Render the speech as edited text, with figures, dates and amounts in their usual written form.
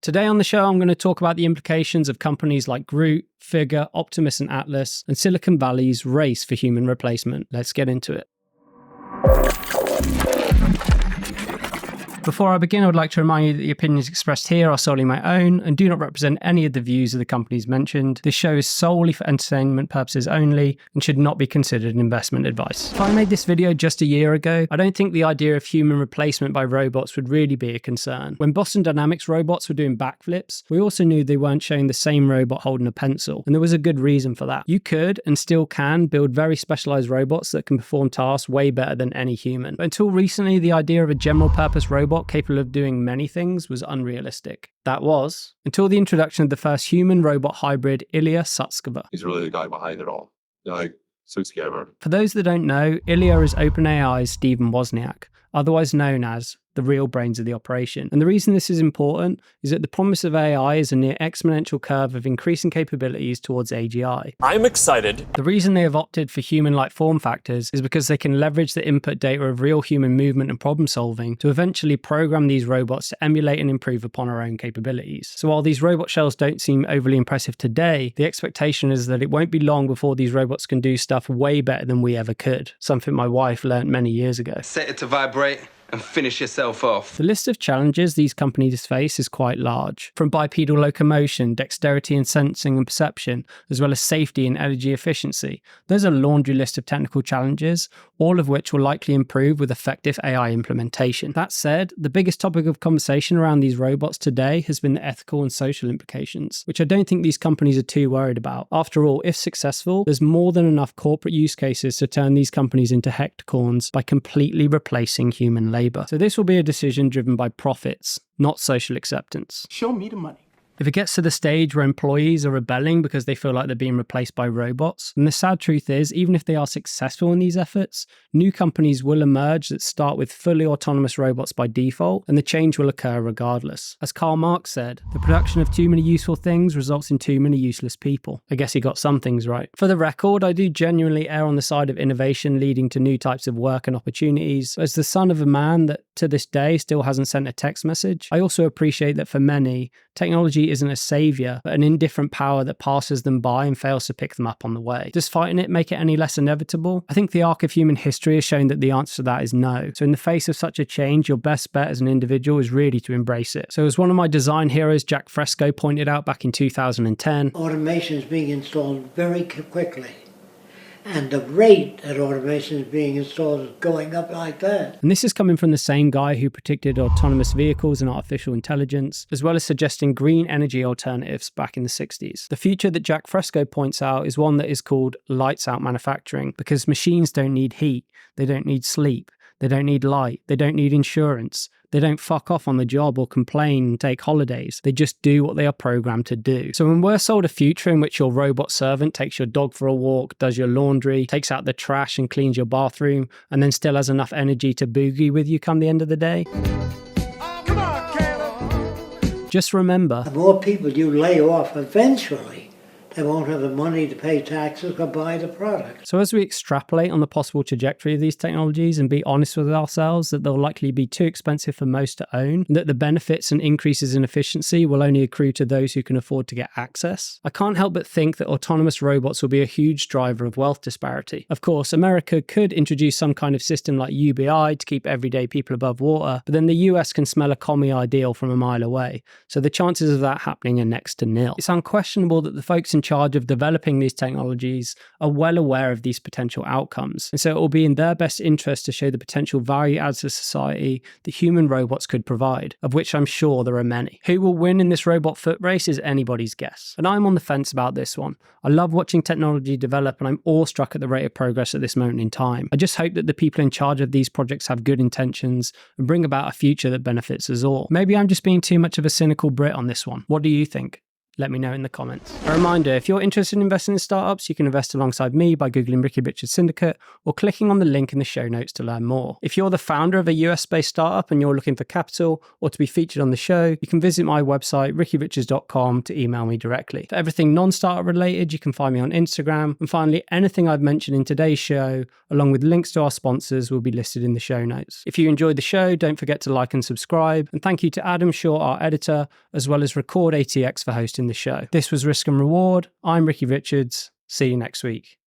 Today on the show, I'm going to talk about the implications of companies like Groot, Figure, Optimus and Atlas, and Silicon Valley's race for human replacement. Let's get into it. Before I begin, I would like to remind you that the opinions expressed here are solely my own and do not represent any of the views of the companies mentioned. This show is solely for entertainment purposes only and should not be considered investment advice. If I made this video just a year ago, I don't think the idea of human replacement by robots would really be a concern. When Boston Dynamics robots were doing backflips, we also knew they weren't showing the same robot holding a pencil, and there was a good reason for that. You could, and still can, build very specialized robots that can perform tasks way better than any human. But until recently, the idea of a general purpose robot capable of doing many things was unrealistic. That was, until the introduction of the first human-robot hybrid, Ilya Sutskever. He's really the guy behind it all. Like, Sutskever. For those that don't know, Ilya is OpenAI's Stephen Wozniak, otherwise known as the real brains of the operation. And the reason this is important is that the promise of AI is a near exponential curve of increasing capabilities towards AGI. I'm excited. The reason they have opted for human-like form factors is because they can leverage the input data of real human movement and problem solving to eventually program these robots to emulate and improve upon our own capabilities. So while these robot shells don't seem overly impressive today, the expectation is that it won't be long before these robots can do stuff way better than we ever could. Something my wife learned many years ago. Set it to vibrate and finish yourself off. The list of challenges these companies face is quite large. From bipedal locomotion, dexterity and sensing and perception, as well as safety and energy efficiency. There's a laundry list of technical challenges, all of which will likely improve with effective AI implementation. That said, the biggest topic of conversation around these robots today has been the ethical and social implications, which I don't think these companies are too worried about. After all, if successful, there's more than enough corporate use cases to turn these companies into hectacorns by completely replacing human labor. So this will be a decision driven by profits, not social acceptance. Show me the money. If it gets to the stage where employees are rebelling because they feel like they're being replaced by robots, then the sad truth is, even if they are successful in these efforts, new companies will emerge that start with fully autonomous robots by default, and the change will occur regardless. As Karl Marx said, the production of too many useful things results in too many useless people. I guess he got some things right. For the record, I do genuinely err on the side of innovation leading to new types of work and opportunities. As the son of a man that to this day still hasn't sent a text message, I also appreciate that for many, technology isn't a savior, but an indifferent power that passes them by and fails to pick them up on the way. Does fighting it make it any less inevitable? I think the arc of human history has shown that the answer to that is no. So in the face of such a change, your best bet as an individual is really to embrace it. So as one of my design heroes, Jack Fresco, pointed out back in 2010, automation is being installed very quickly. And the rate that automation is being installed is going up like that. And this is coming from the same guy who predicted autonomous vehicles and artificial intelligence, as well as suggesting green energy alternatives back in the 60s. The future that Jack Fresco points out is one that is called lights out manufacturing, because machines don't need heat, they don't need sleep, they don't need light, they don't need insurance. They don't fuck off on the job or complain and take holidays. They just do what they are programmed to do. So when we're sold a future in which your robot servant takes your dog for a walk, does your laundry, takes out the trash and cleans your bathroom, and then still has enough energy to boogie with you come the end of the day, just remember, The more people you lay off, eventually, they won't have the money to pay taxes or buy the product. So as we extrapolate on the possible trajectory of these technologies and be honest with ourselves that they'll likely be too expensive for most to own, and that the benefits and increases in efficiency will only accrue to those who can afford to get access, I can't help but think that autonomous robots will be a huge driver of wealth disparity. Of course, America could introduce some kind of system like UBI to keep everyday people above water, but then the US can smell a commie ideal from a mile away, so the chances of that happening are next to nil. It's unquestionable that the folks in charge of developing these technologies are well aware of these potential outcomes, and so it will be in their best interest to show the potential value adds to society that human robots could provide, of which I'm sure there are many. Who will win in this robot foot race is anybody's guess, and I'm on the fence about this one. I love watching technology develop, and I'm awestruck at the rate of progress at this moment in time. I just hope that the people in charge of these projects have good intentions and bring about a future that benefits us all. Maybe I'm just being too much of a cynical Brit on this one. What do you think? let me know in the comments. A reminder, if you're interested in investing in startups, you can invest alongside me by Googling Ricky Richards Syndicate or clicking on the link in the show notes to learn more. If you're the founder of a US-based startup and you're looking for capital or to be featured on the show, you can visit my website, rickyrichards.com, to email me directly. For everything non-startup related, you can find me on Instagram. And finally, anything I've mentioned in today's show, along with links to our sponsors, will be listed in the show notes. If you enjoyed the show, don't forget to like and subscribe. And thank you to Adam Shaw, our editor, as well as Record ATX for hosting the show. This was Risk and Reward. I'm Ricky Richards. See you next week.